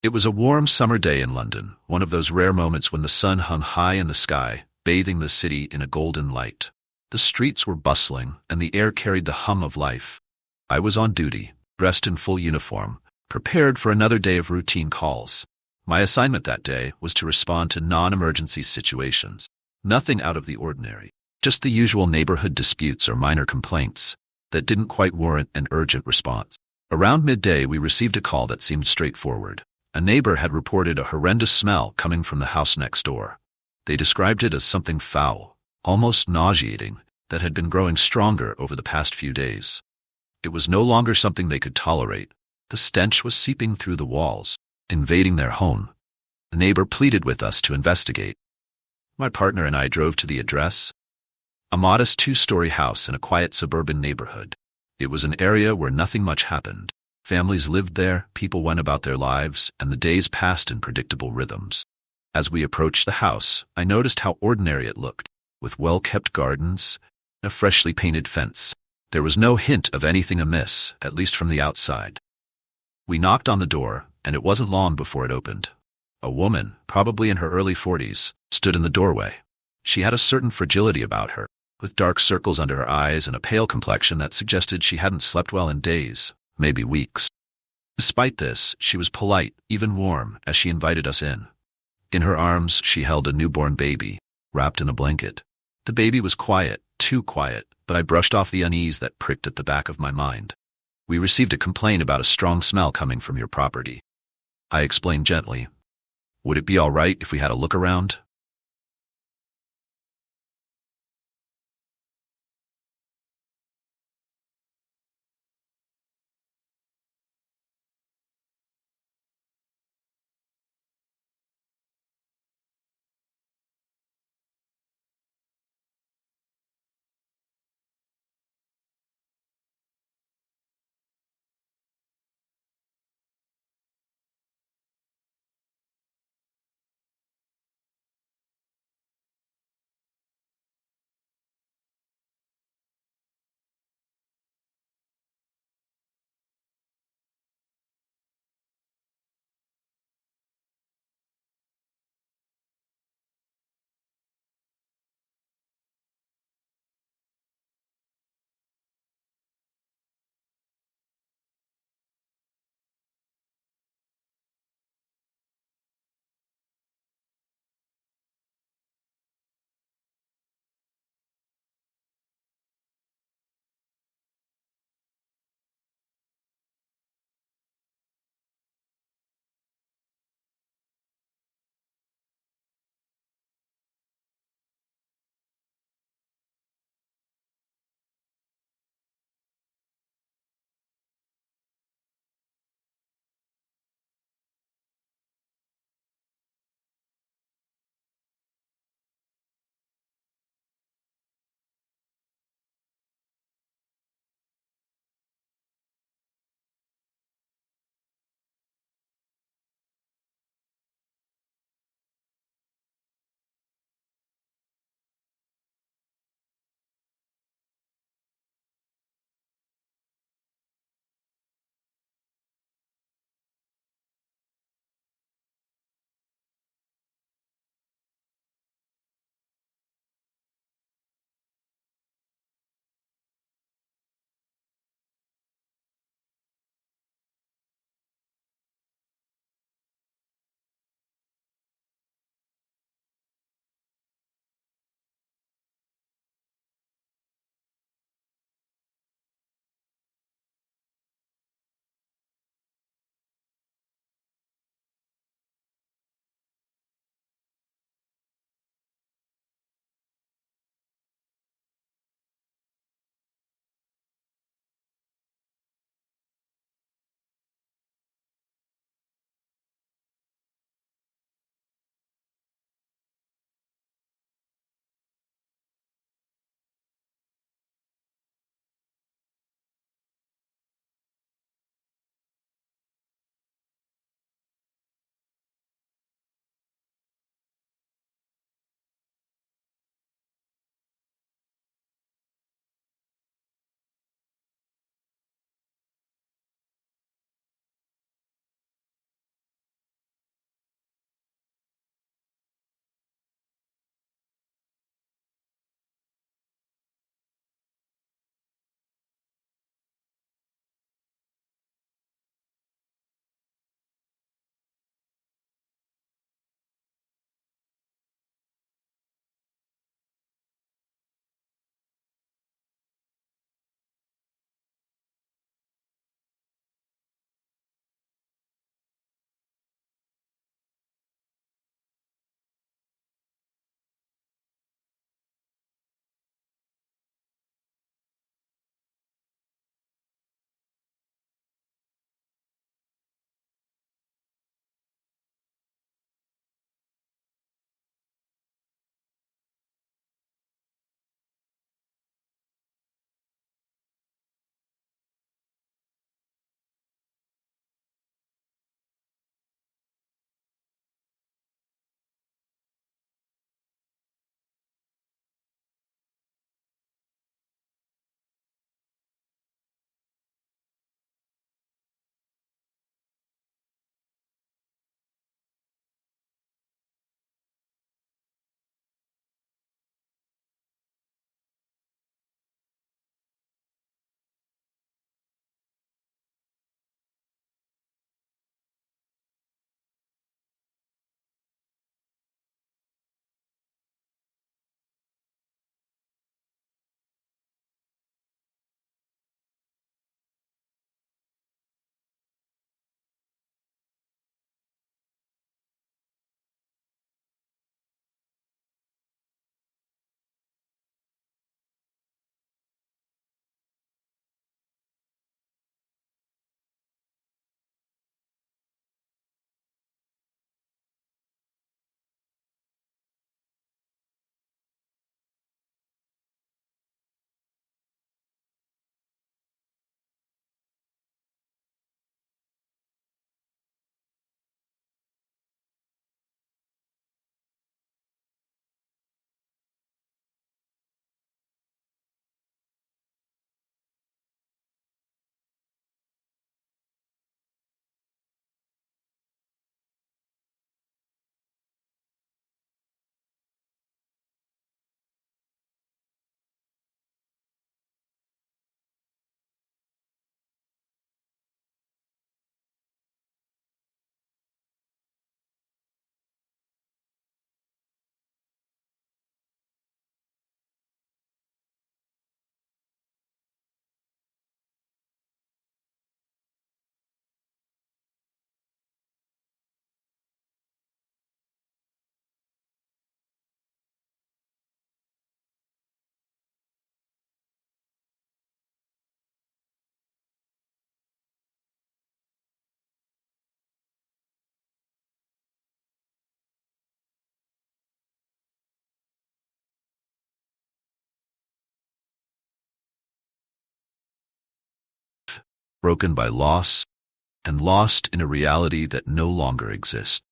It was a warm summer day in London, one of those rare moments when the sun hung high in the sky, bathing the city in a golden light. The streets were bustling, and the air carried the hum of life. I was on duty, dressed in full uniform, prepared for another day of routine calls. My assignment that day was to respond to non-emergency situations. Nothing out of the ordinary, just the usual neighborhood disputes or minor complaints that didn't quite warrant an urgent response. Around midday, we received a call that seemed straightforward. A neighbor had reported a horrendous smell coming from the house next door. They described it as something foul, almost nauseating, that had been growing stronger over the past few days. It was no longer something they could tolerate. The stench was seeping through the walls, invading their home. The neighbor pleaded with us to investigate. My partner and I drove to the address, a modest two-story house in a quiet suburban neighborhood. It was an area where nothing much happened. Families lived there, people went about their lives, and the days passed in predictable rhythms. As we approached the house, I noticed how ordinary it looked, with well-kept gardens and a freshly painted fence. There was no hint of anything amiss, at least from the outside. We knocked on the door, and it wasn't long before it opened. A woman, probably in her early 40s, stood in the doorway. She had a certain fragility about her, with dark circles under her eyes and a pale complexion that suggested she hadn't slept well in days, maybe weeks. Despite this, she was polite, even warm, as she invited us in. In her arms, she held a newborn baby, wrapped in a blanket. The baby was quiet, too quiet, but I brushed off the unease that pricked at the back of my mind. We received a complaint about a strong smell coming from your property. I explained gently. Would it be all right if we had a look around? broken by loss, and lost in a reality that no longer exists.